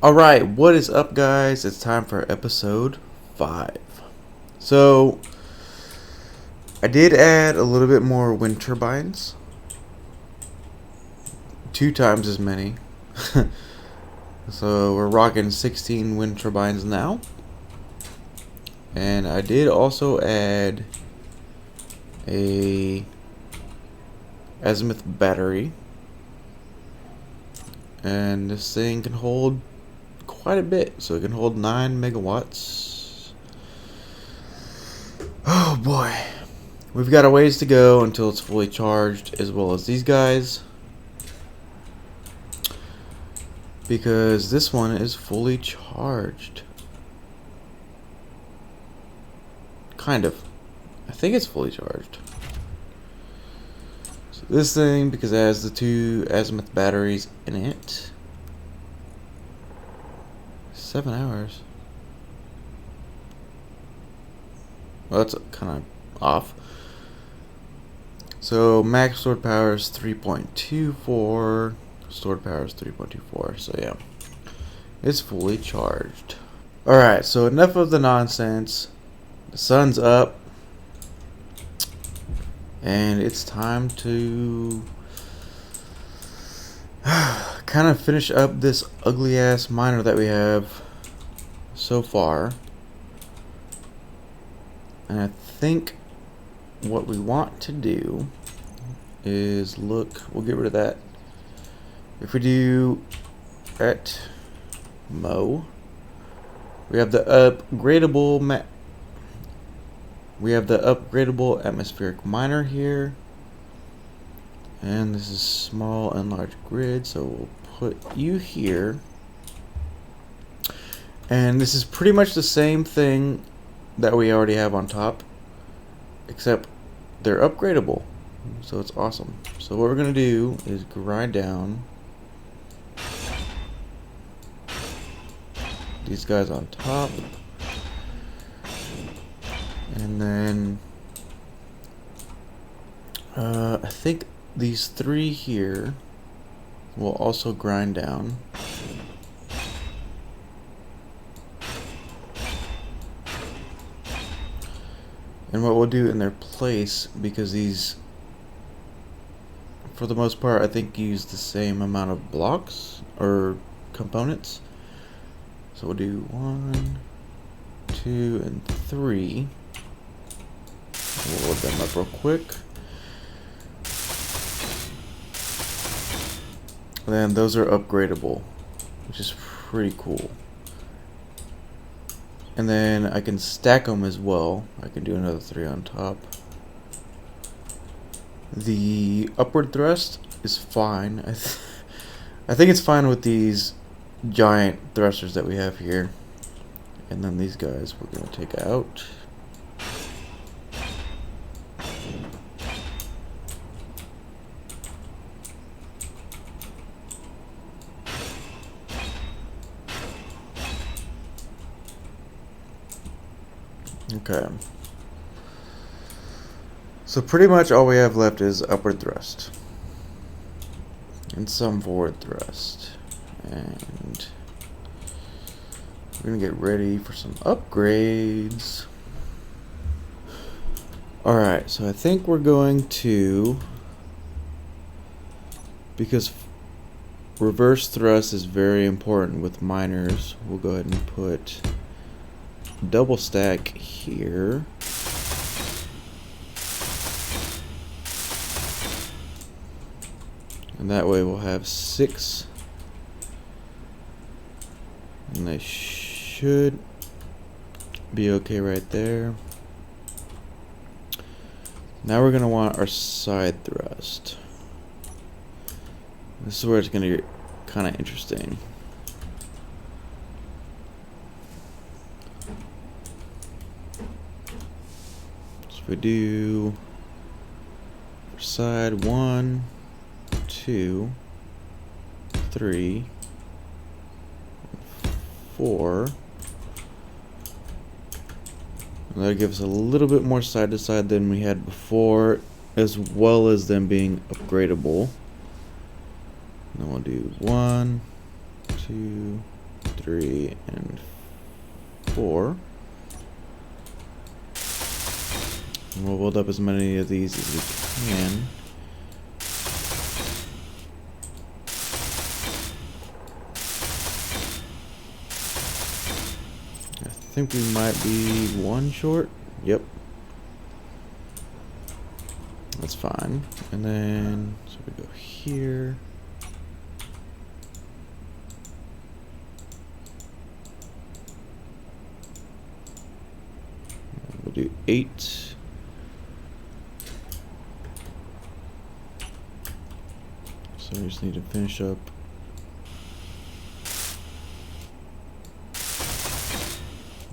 Alright, what is up, guys? It's time for episode 5. So, I did add a little bit more wind turbines. 2 times as many. So, we're rocking 16 wind turbines now. And I did also add a azimuth battery. And this thing can hold quite a bit, so it can hold 9 megawatts. Oh boy, we've got a ways to go until it's fully charged, as well as these guys, because this one is fully charged. Kind of. I think it's fully charged. So this thing, because it has the 2 azimuth batteries in it, 7 hours. Well, that's kind of off. So max stored power is 3.24. Stored power is 3.24. So yeah, it's fully charged. Alright, so enough of the nonsense. The sun's up. And it's time to kind of finish up this ugly ass miner that we have so far. And I think what we want to do is we'll get rid of that. If we do at Mo, we have the upgradable atmospheric miner here. And this is small and large grid, so we'll put you here. And this is pretty much the same thing that we already have on top, except they're upgradable, so it's awesome. So what we're gonna do is grind down these guys on top, and then I think these 3 here will also grind down. And what we'll do in their place, because these, for the most part, I think use the same amount of blocks or components. So we'll do 1, 2, and 3. We'll load them up real quick. And then those are upgradable, which is pretty cool. And then I can stack them as well. I can do another 3 on top. The upward thrust is fine. I think it's fine with these giant thrusters that we have here. And then these guys we're going to take out. Okay. So pretty much all we have left is upward thrust. And some forward thrust. And we're going to get ready for some upgrades. Alright, so I think we're going to, because reverse thrust is very important with miners, we'll go ahead and put double stack here. And that way we'll have 6. And they should be okay right there. Now we're going to want our side thrust. This is where it's going to get kind of interesting. So we do side 1, 2, 3, 4. And that'll give us a little bit more side to side than we had before, as well as them being upgradable. And then we'll do 1, 2, 3, and 4. And we'll build up as many of these as we can. I think we might be 1 short. Yep. That's fine. And then, so we go here. We'll do 8. So we just need to finish up.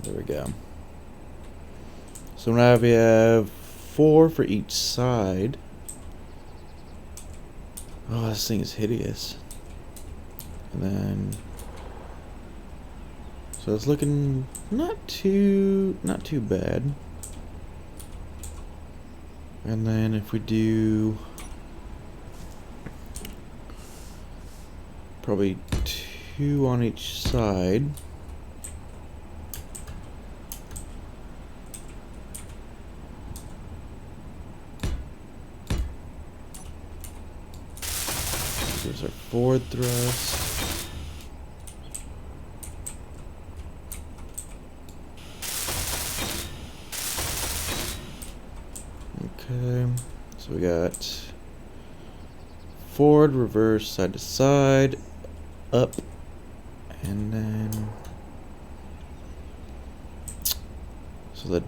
There we go. So now we have 4 for each side. Oh, this thing is hideous. And then, so it's looking not too bad. And then if we do probably 2 on each side. There's our forward thrust. Okay, so we got forward, reverse, side to side, up, and then so the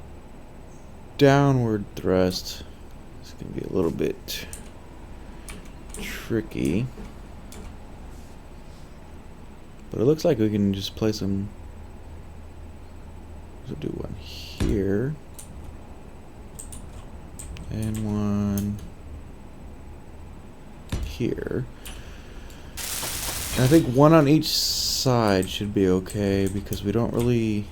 downward thrust is going to be a little bit tricky, but it looks like we can just place them. So do one here and one here. And I think 1 on each side should be okay because we don't really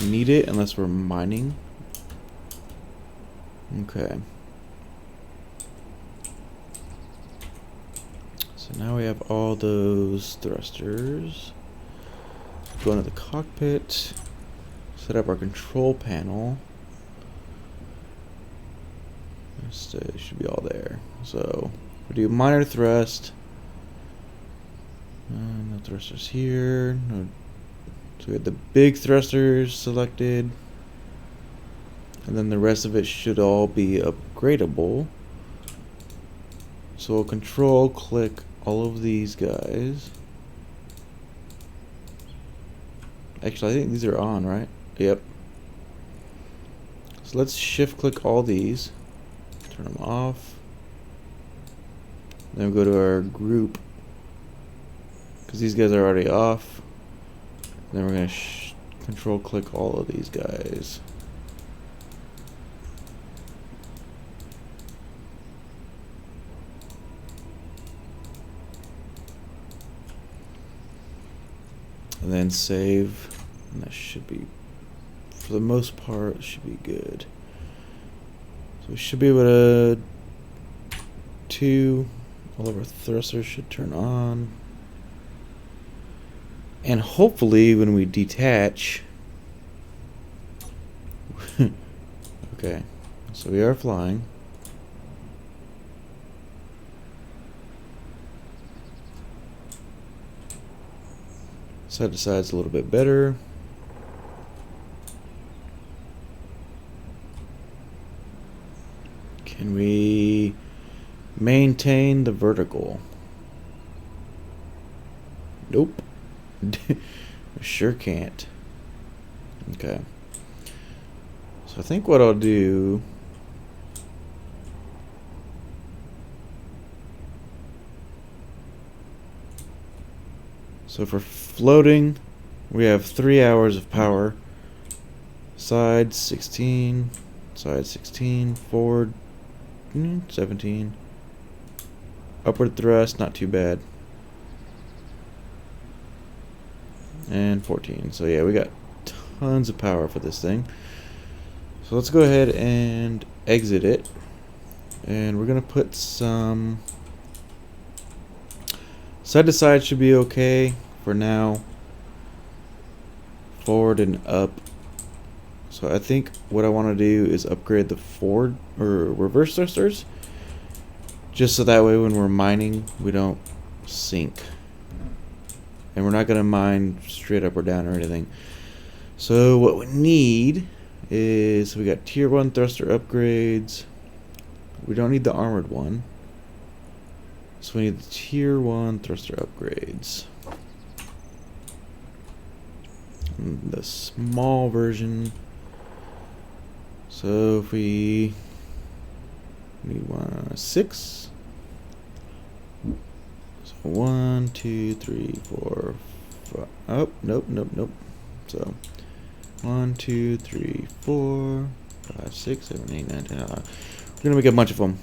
need it unless we're mining. Okay. So now we have all those thrusters. Go into the cockpit, set up our control panel. It should be all there. So we do minor thrust. No thrusters here. No. So we have the big thrusters selected. And then the rest of it should all be upgradable. So we'll control click all of these guys. Actually, I think these are on, right? Yep. So let's shift click all these. Turn them off. Then we'll go to our group. Because these guys are already off. Then we're going to control click all of these guys. And then save. And that should be, for the most part, should be good. So we should be able to all of our thrusters should turn on. And hopefully when we detach, okay, so we are flying. Side to side's a little bit better. Can we maintain the vertical? Nope. Sure can't. Okay. So I think what I'll do, so for floating, we have 3 hours of power. Side 16, side 16, forward 17. Upward thrust, not too bad. And 14. So yeah, we got tons of power for this thing. So let's go ahead and exit it. And we're going to put some... Side to side should be okay. for now. Forward and up. So I think what I want to do is upgrade the forward or reverse thrusters, just so that way when we're mining we don't sink, and we're not going to mine straight up or down or anything. So what we need is, we got tier 1 thruster upgrades. We don't need the armored one, so we need the tier 1 thruster upgrades. And the small version. So if we need 6. So 1, 2, 3, 4, 5. Oh, nope. So 1, 2, 3, 4, 5, 6, 7, 8, 9, 10. We're gonna make a bunch of them,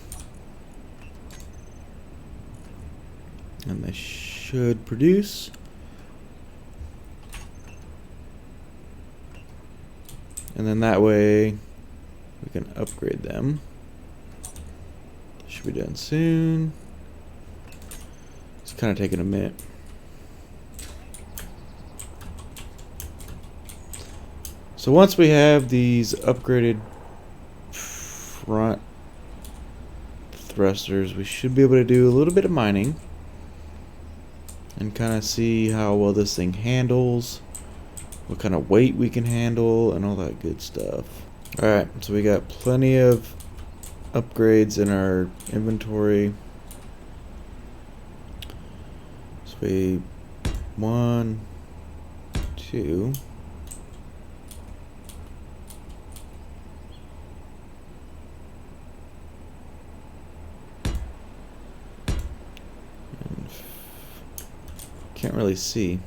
and they should produce. And then that way we can upgrade them. Should be done soon. It's kind of taking a minute. So once we have these upgraded front thrusters, we should be able to do a little bit of mining and kind of see how well this thing handles, what kind of weight we can handle, and all that good stuff. Alright, so we got plenty of upgrades in our inventory. So we 1, 2. Can't really see.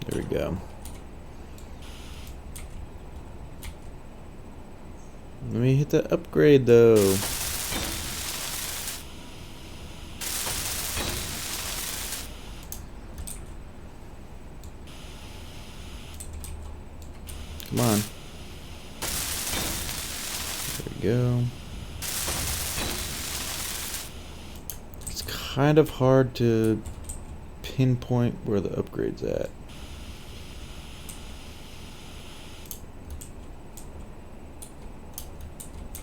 There we go. Let me hit the upgrade though. Come on. There we go. It's kind of hard to pinpoint where the upgrade's at.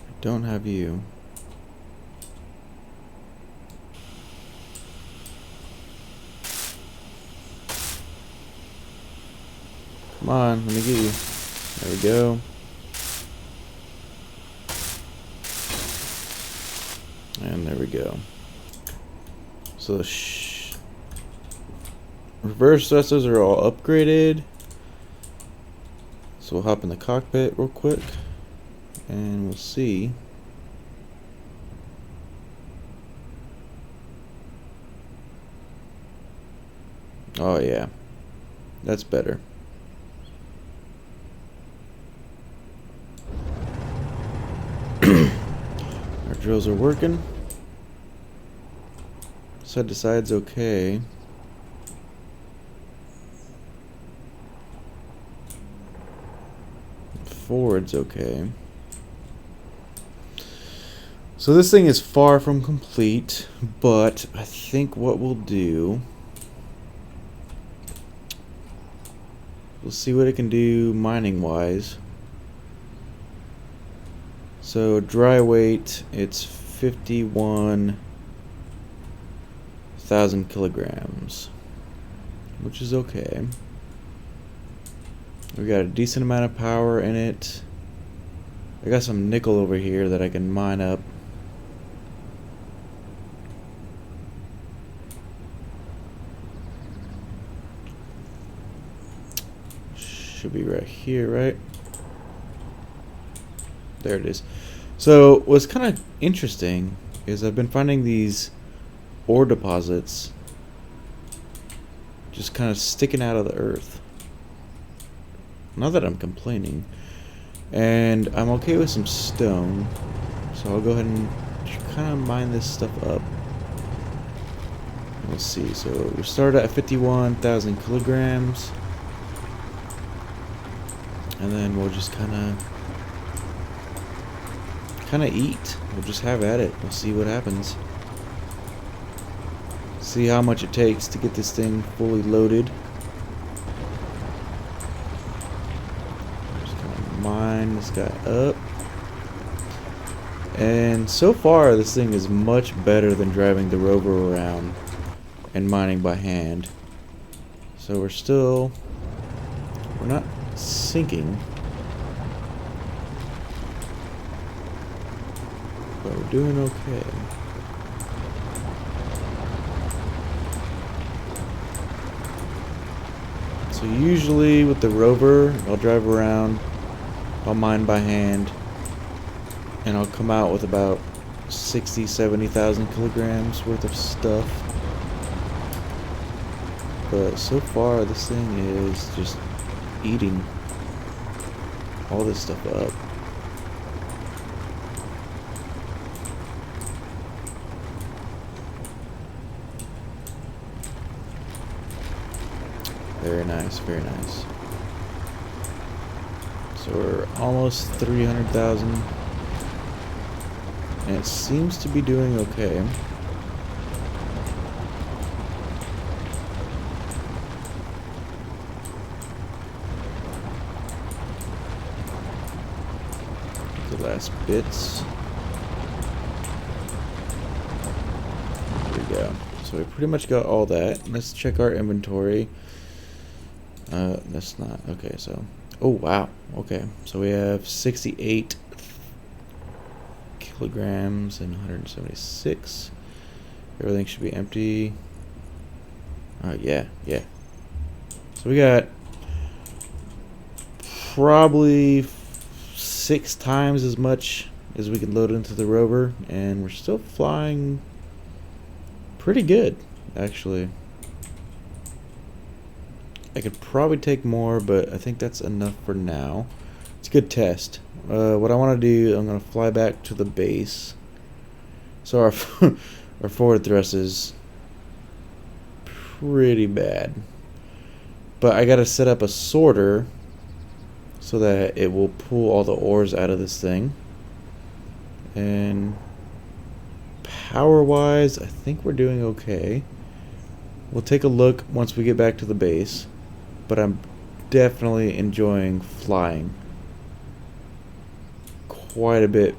I don't have you. Come on, let me get you. There we go. And there we go. So the reverse thrusters are all upgraded. So we'll hop in the cockpit real quick and we'll see. Oh yeah, that's better. Our drills are working. Side to side's okay. Forward's okay. So this thing is far from complete, but I think what we'll do, we'll see what it can do mining wise. So dry weight, it's 51,000 kilograms, which is okay. We got a decent amount of power in it. I got some nickel over here that I can mine up. Should be right here, right? There it is. So what's kind of interesting is I've been finding these ore deposits just kind of sticking out of the earth. Not that I'm complaining. And I'm okay with some stone, so I'll go ahead and kind of mine this stuff up. We'll see. So we started at 51,000 kilograms, and then we'll just kind of kind of eat. We'll just have at it. We'll see what happens. See how much it takes to get this thing fully loaded. Just gonna mine this guy up. And so far, this thing is much better than driving the rover around and mining by hand. So we're not sinking. But we're doing okay. So usually with the rover, I'll drive around, I'll mine by hand, and I'll come out with about 70,000 kilograms worth of stuff. But so far this thing is just eating all this stuff up. Very nice, very nice. So we're almost 300,000. And it seems to be doing okay. The last bits. There we go. So we pretty much got all that. Let's check our inventory. That's not okay. So, oh wow. Okay, so we have 68 kilograms and 176. Everything should be empty. Yeah. So we got probably 6 times as much as we can load into the rover, and we're still flying pretty good, actually. I could probably take more, but I think that's enough for now. It's a good test. What I want to do, I'm going to fly back to the base. So our our forward thrust is pretty bad. But I got to set up a sorter so that it will pull all the ores out of this thing. And power-wise, I think we're doing okay. We'll take a look once we get back to the base. But I'm definitely enjoying flying quite a bit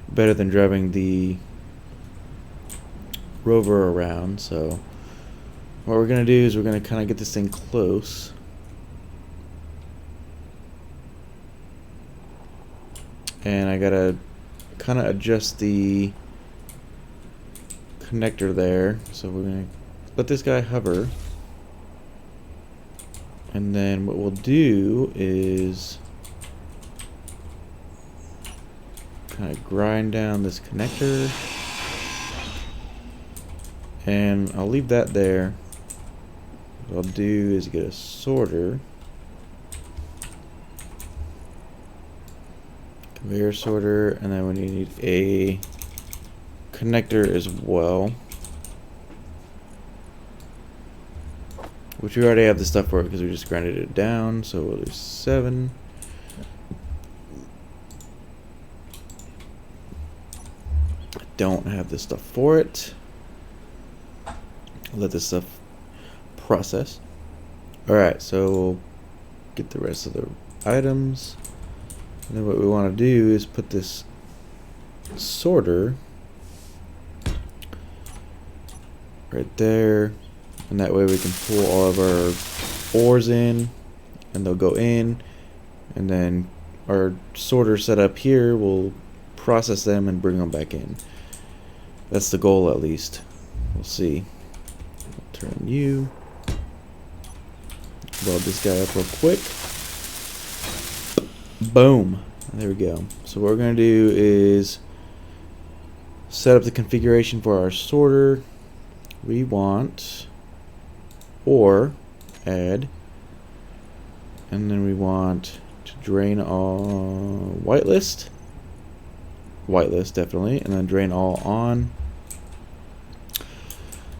better than driving the rover around. So what we're gonna do is we're gonna kind of get this thing close, and I gotta kind of adjust the connector there. So we're gonna let this guy hover. And then what we'll do is kind of grind down this connector. And I'll leave that there. What I'll do is get a sorter. Conveyor sorter, and then we need a connector as well. Which we already have the stuff for it because we just grinded it down. So we'll do 7. I don't have the stuff for it. I'll let this stuff process. Alright, so we'll get the rest of the items. And then what we want to do is put this sorter right there. And that way we can pull all of our ores in, and they'll go in, and then our sorter set up here will process them and bring them back in. That's the goal, at least. We'll see. I'll turn you. Load this guy up real quick. Boom. There we go. So what we're going to do is set up the configuration for our sorter. We want or add, and then we want to drain all whitelist definitely, and then drain all on.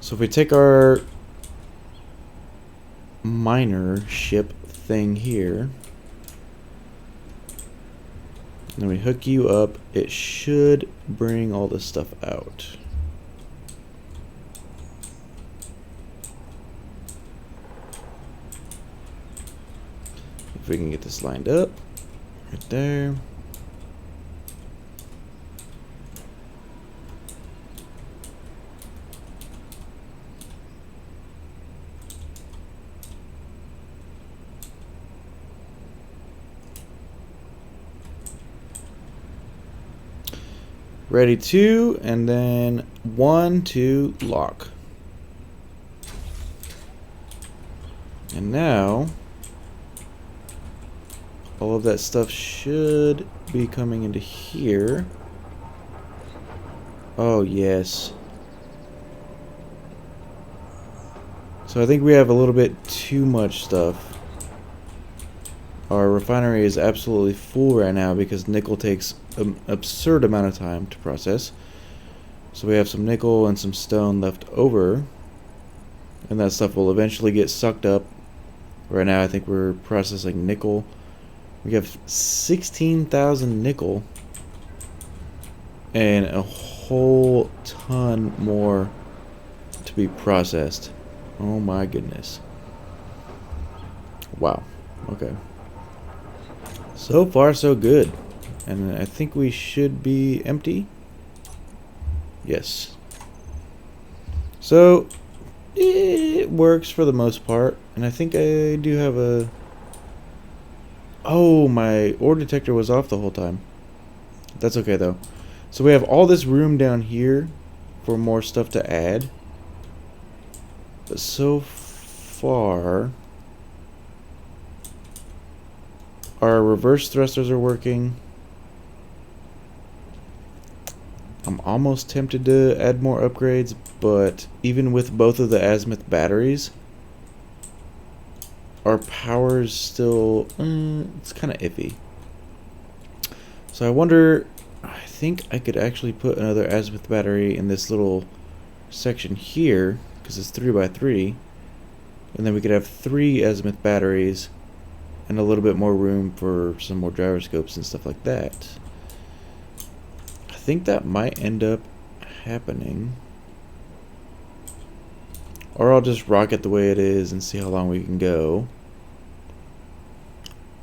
So if we take our miner ship thing here, Then we hook you up. It should bring all this stuff out. If we can get this lined up, right there. Ready to, and then 1, 2, lock. And now, all of that stuff should be coming into here. Oh, yes. So I think we have a little bit too much stuff. Our refinery is absolutely full right now because nickel takes an absurd amount of time to process. So we have some nickel and some stone left over. And that stuff will eventually get sucked up. Right now I think we're processing nickel. We have 16,000 nickel. And a whole ton more to be processed. Oh my goodness. Wow. Okay. So far, so good. And I think we should be empty. Yes. So, it works for the most part. And I think I do have a... Oh, my ore detector was off the whole time. That's okay, though. So we have all this room down here for more stuff to add. But so far... Our reverse thrusters are working. I'm almost tempted to add more upgrades, but even with both of the azimuth batteries, our power is still, it's kind of iffy. So I wonder, I think I could actually put another azimuth battery in this little section here, because it's 3x3, and then we could have 3 azimuth batteries and a little bit more room for some more gyroscopes and stuff like that. I think that might end up happening. Or I'll just rock it the way it is and see how long we can go.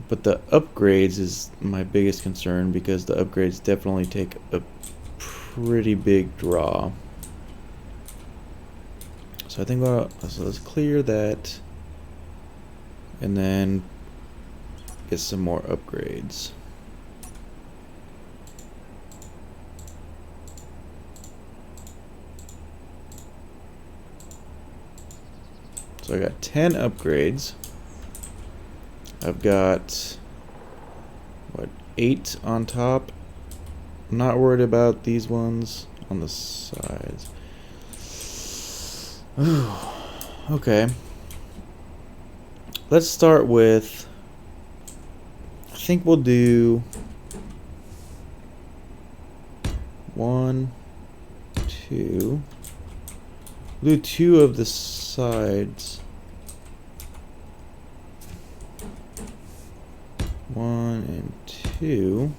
But the upgrades is my biggest concern because the upgrades definitely take a pretty big draw. So I think so let's clear that and then get some more upgrades. So I got 10 upgrades. I've got what, 8 on top. I'm not worried about these ones on the sides. Okay. Let's start with, I think we'll do 1, 2. We'll do 2 of the sides. 1 and 2.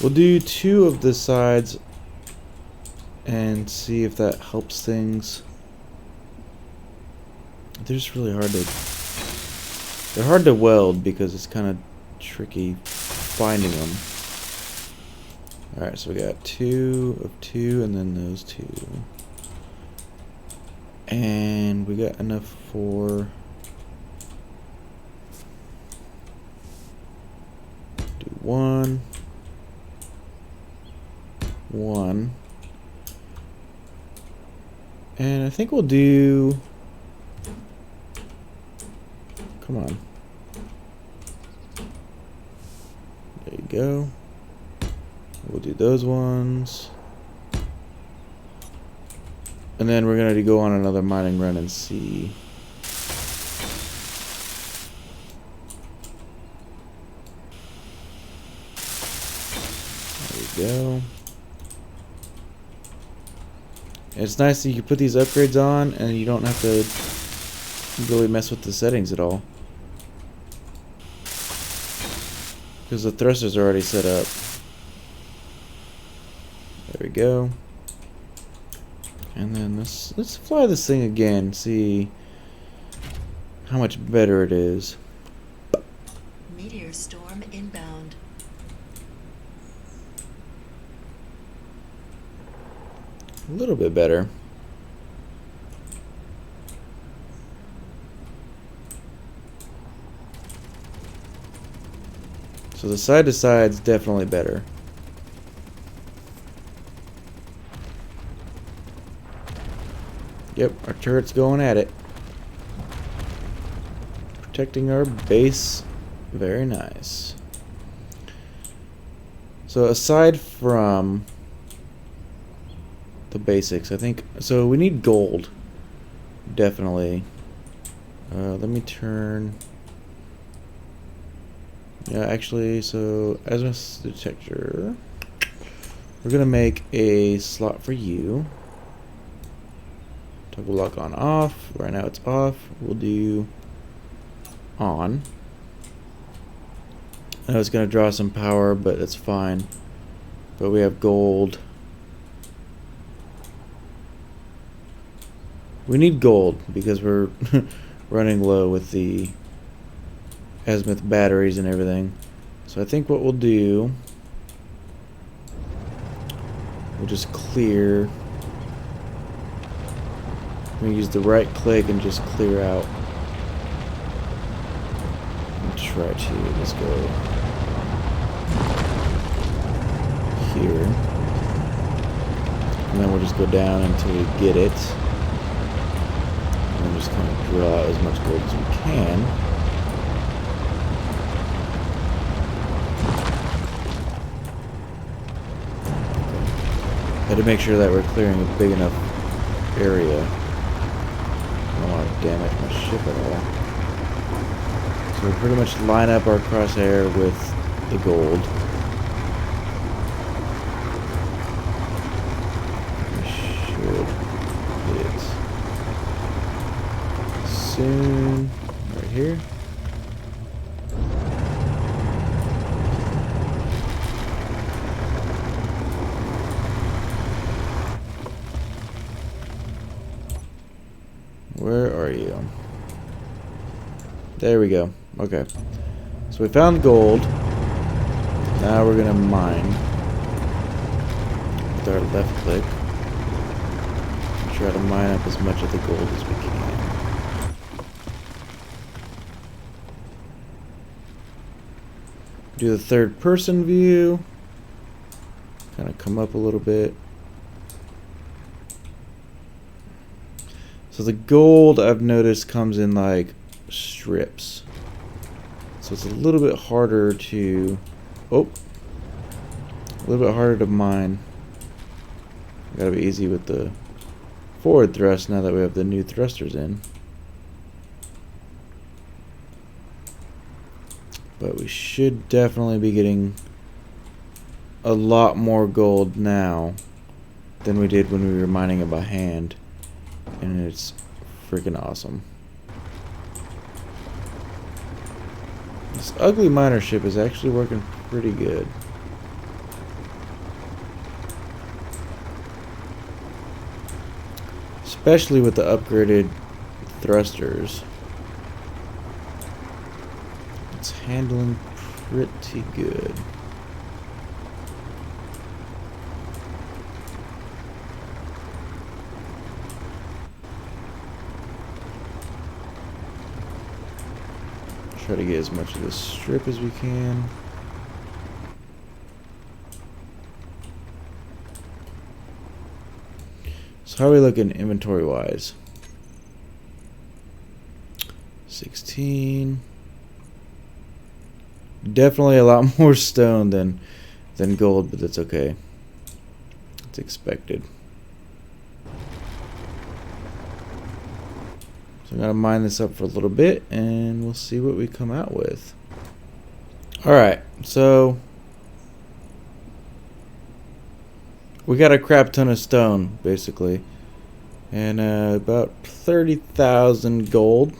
We'll do 2 of the sides and see if that helps things. They're just really hard to... They're hard to weld because it's kind of tricky finding them. Alright, so we got 2 of 2 and then those 2. And we got enough for... do 1. 1. And I think we'll do... Come on. There you go. We'll do those ones. And then we're going to go on another mining run and see. There we go. It's nice that you can put these upgrades on and you don't have to really mess with the settings at all. Because the thrusters are already set up. There we go. And then let's fly this thing again, see how much better it is. Meteor storm inbound. A little bit better. So the side to side is definitely better. Yep, our turret's going at it. Protecting our base. Very nice. So aside from the basics, I think, so we need gold. Definitely. Let me turn. Yeah, actually, so azimuth detector. We're gonna make a slot for you. Toggle lock on off. Right now it's off. We'll do on. I know it's gonna draw some power, but that's fine. But we have gold. We need gold because we're running low with the azimuth batteries and everything. So I think what we'll do, we'll just clear. We use the right click and just clear out. I'll try to let's go here, and then we'll just go down until we get it, and then just kind of drill out as much gold as we can. Got to make sure that we're clearing a big enough area. I don't want to damage my ship at all. So we pretty much line up our crosshair with the gold. We should hit soon. Right here. Where are you? There we go. Okay. So we found gold. Now we're gonna mine with our left click. Try to mine up as much of the gold as we can. Do the third person view. Kind of come up a little bit. So the gold, I've noticed, comes in like strips. So it's a little bit harder to... Oh! A little bit harder to mine. Gotta be easy with the forward thrust now that we have the new thrusters in. But we should definitely be getting a lot more gold now than we did when we were mining it by hand. And it's freaking awesome. This ugly miner ship is actually working pretty good. Especially with the upgraded thrusters. It's handling pretty good. Try to get as much of this strip as we can. So how are we looking inventory wise? 16. Definitely a lot more stone than gold, but that's okay. It's expected. So I'm going to mine this up for a little bit, and we'll see what we come out with. Alright, so we got a crap ton of stone, basically. And about 30,000 gold.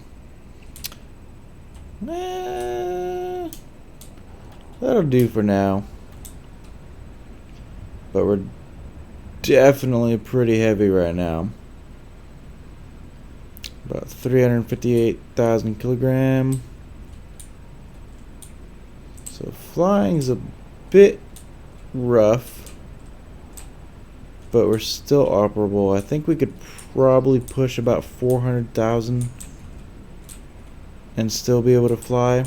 That'll do for now. But we're definitely pretty heavy right now. About 358,000 kilogram. So flying's a bit rough, but we're still operable. I think we could probably push about 400,000 and still be able to fly.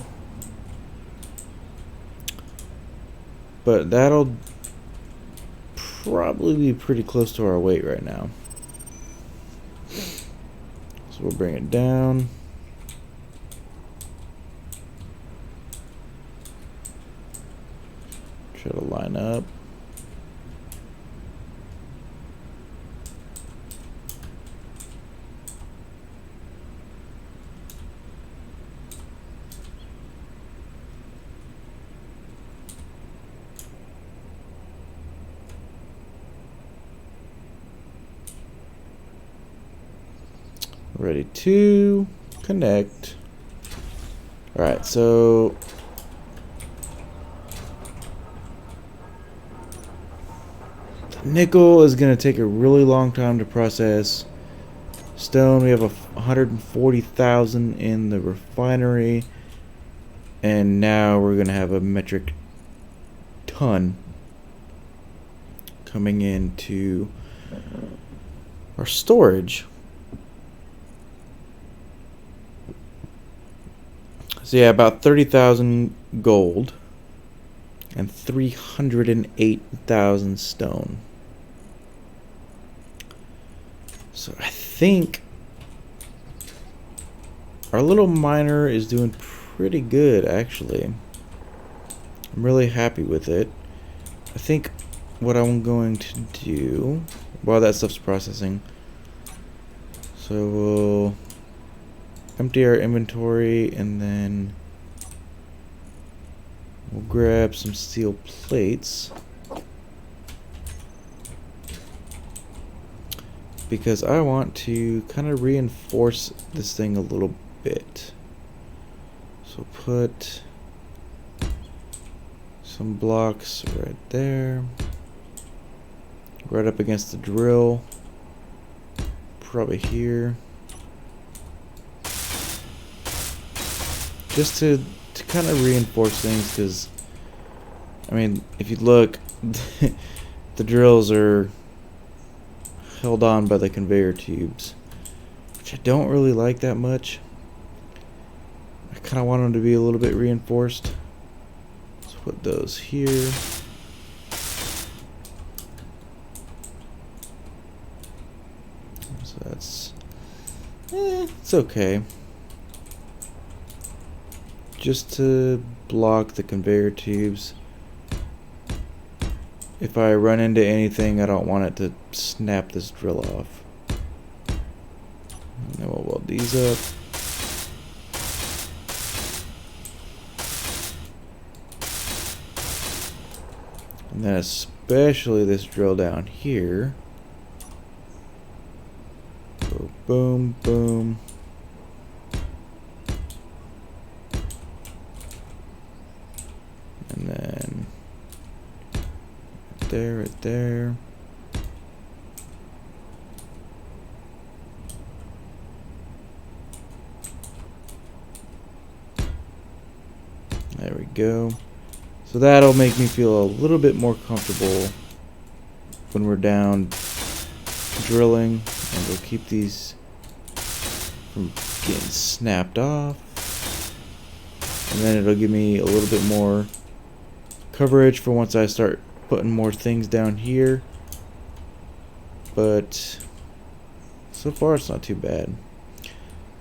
But that'll probably be pretty close to our weight right now. So we'll bring it down. Try to line up. Ready to connect. Alright, so nickel is going to take a really long time to process. Stone, we have 140,000 in the refinery. And now we're going to have a metric ton coming into our storage. So yeah, about 30,000 gold and 308,000 stone. So I think our little miner is doing pretty good, actually. I'm really happy with it. I think what I'm going to do while that stuff's processing, so we'll empty our inventory and then we'll grab some steel plates because I want to kind of reinforce this thing a little bit. So put some blocks right there, right up against the drill, probably here. Just to kind of reinforce things, because I mean, if you look, the drills are held on by the conveyor tubes, which I don't really like that much. I kind of want them to be a little bit reinforced. Let's put those here. So that's, it's okay. Just to block the conveyor tubes. If I run into anything, I don't want it to snap this drill off. And then we'll weld these up. And then especially this drill down here. So boom, boom. And then right there. There we go. So that'll make me feel a little bit more comfortable when we're down drilling, and we'll keep these from getting snapped off. And then it'll give me a little bit more coverage for once I start putting more things down here. But so far it's not too bad.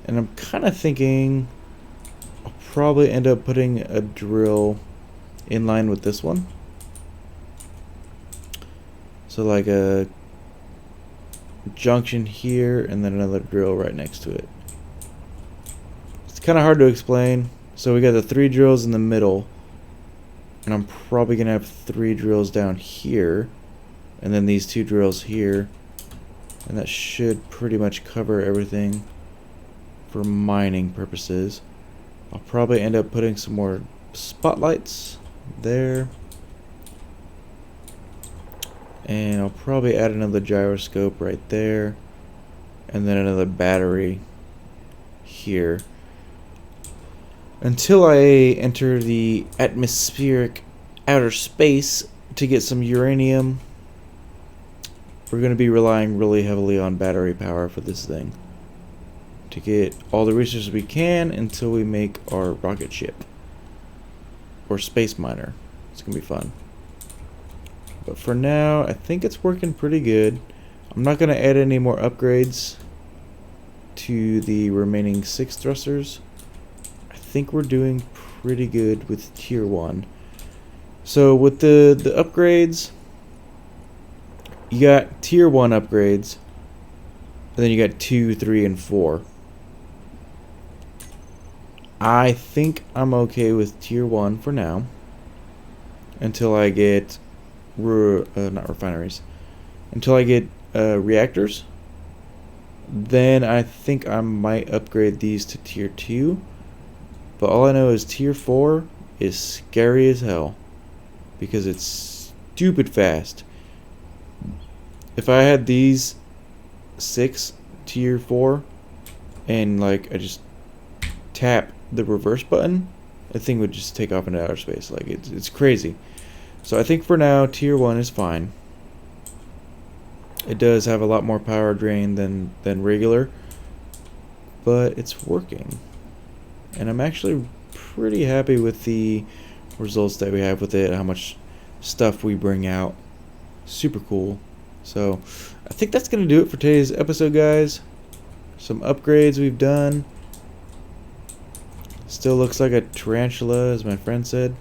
And I'm kind of thinking I'll probably end up putting a drill in line with this one. So like a junction here and then another drill right next to it. It's kind of hard to explain. So we got the 3 drills in the middle, and I'm probably gonna have 3 drills down here, and then these 2 drills here, and that should pretty much cover everything for mining purposes. I'll probably end up putting some more spotlights there. And I'll probably add another gyroscope right there. And then another battery here. Until I enter the atmospheric outer space to get some uranium, we're going to be relying really heavily on battery power for this thing to get all the resources we can until we make our rocket ship or space miner. It's going to be fun. But for now, I think it's working pretty good. I'm not going to add any more upgrades to the remaining 6 thrusters. I think we're doing pretty good with tier 1. So with the upgrades, you got tier 1 upgrades, and then you got 2, 3, and 4. I think I'm okay with tier 1 for now until I get not refineries, until I get reactors. Then I think I might upgrade these to tier 2. But all I know is tier 4 is scary as hell because it's stupid fast. If I had these 6 tier 4 and like I just tap the reverse button, the thing would just take off into outer space. Like it's crazy. So I think for now tier 1 is fine. It does have a lot more power drain than regular, but it's working. And I'm actually pretty happy with the results that we have with it, how much stuff we bring out. Super cool. So I think that's going to do it for today's episode, guys. Some upgrades we've done. Still looks like a tarantula, as my friend said,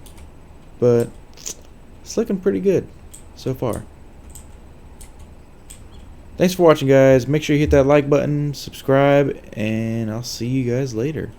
but it's looking pretty good so far. Thanks for watching, guys. Make sure you hit that like button, subscribe, and I'll see you guys later.